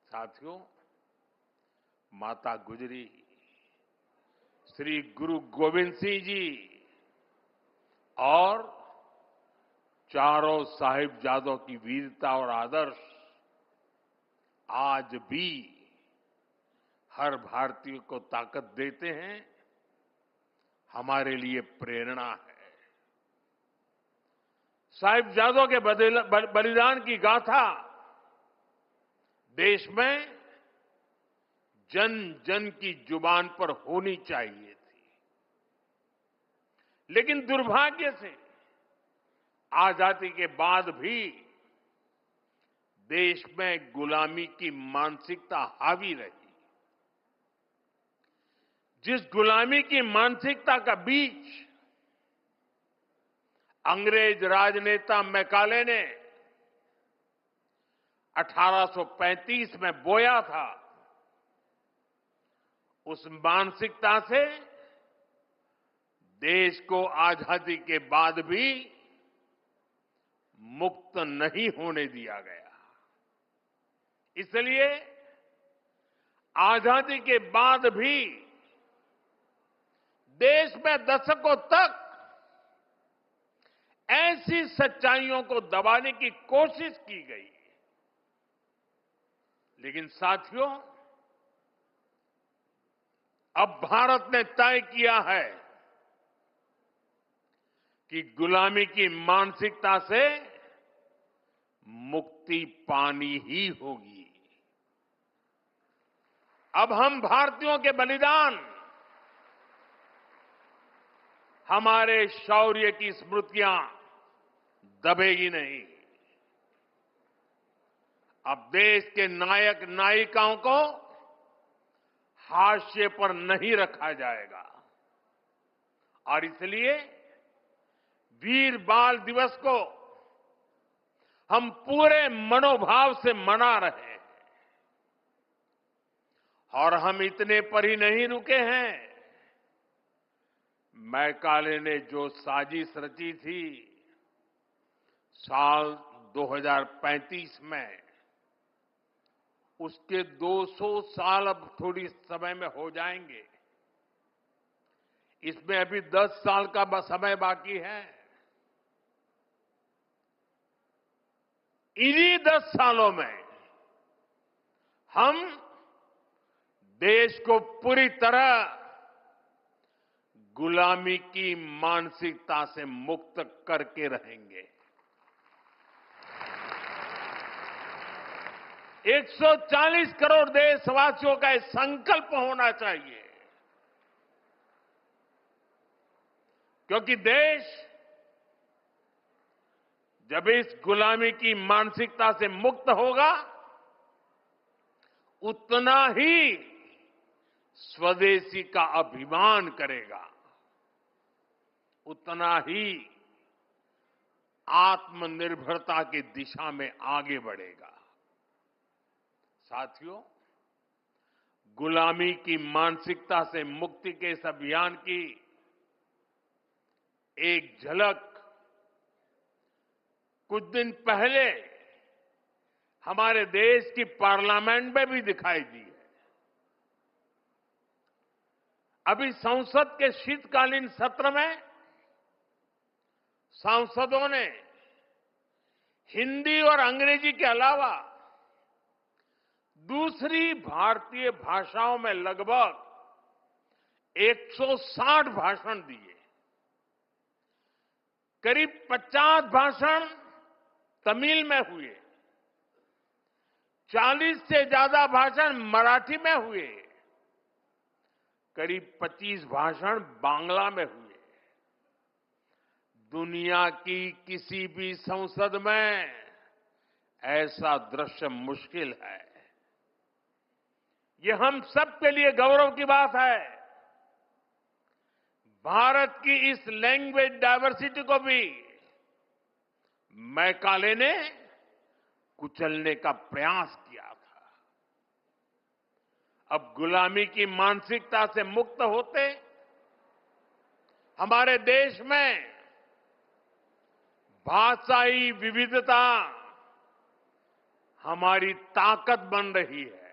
साथियों, माता गुजरी, श्री गुरु गोविंद सिंह जी और चारों साहिबजादों की वीरता और आदर्श आज भी हर भारतीय को ताकत देते हैं, हमारे लिए प्रेरणा है। साहिबजादों के बलिदान की गाथा देश में जन जन की जुबान पर होनी चाहिए थी, लेकिन दुर्भाग्य से आजादी के बाद भी देश में गुलामी की मानसिकता हावी रही। जिस गुलामी की मानसिकता का बीज अंग्रेज राजनेता मैकाले ने 1835 में बोया था, उस मानसिकता से देश को आजादी के बाद भी मुक्त नहीं होने दिया गया। इसलिए आजादी के बाद भी देश में दशकों तक ऐसी सच्चाइयों को दबाने की कोशिश की गई, लेकिन साथियों, अब भारत ने तय किया है कि गुलामी की मानसिकता से मुक्ति पानी ही होगी। अब हम भारतीयों के बलिदान, हमारे शौर्य की स्मृतियां दबेगी नहीं। अब देश के नायक नायिकाओं को हाशिए पर नहीं रखा जाएगा और इसलिए वीर बाल दिवस को हम पूरे मनोभाव से मना रहे हैं। और हम इतने पर ही नहीं रुके हैं। मैकाले ने जो साजिश रची थी साल 2035 में, उसके 200 साल अब थोड़ी समय में हो जाएंगे। इसमें अभी 10 साल का समय बाकी है। इन्हीं 10 सालों में हम देश को पूरी तरह गुलामी की मानसिकता से मुक्त करके रहेंगे। 140 करोड़ देशवासियों का एक संकल्प होना चाहिए, क्योंकि देश जब इस गुलामी की मानसिकता से मुक्त होगा, उतना ही स्वदेशी का अभिमान करेगा, उतना ही आत्मनिर्भरता की दिशा में आगे बढ़ेगा। साथियों, गुलामी की मानसिकता से मुक्ति के इस अभियान की एक झलक कुछ दिन पहले हमारे देश की पार्लियामेंट में भी दिखाई दी है। अभी संसद के शीतकालीन सत्र में सांसदों ने हिंदी और अंग्रेजी के अलावा दूसरी भारतीय भाषाओं में लगभग 160 भाषण दिए। करीब 50 भाषण तमिल में हुए, 40 से ज्यादा भाषण मराठी में हुए, करीब 25 भाषण बांग्ला में हुए। दुनिया की किसी भी संसद में ऐसा दृश्य मुश्किल है। ये हम सब के लिए गौरव की बात है। भारत की इस लैंग्वेज डायवर्सिटी को भी मैकाले ने कुचलने का प्रयास किया था। अब गुलामी की मानसिकता से मुक्त होते हमारे देश में भाषाई विविधता हमारी ताकत बन रही है।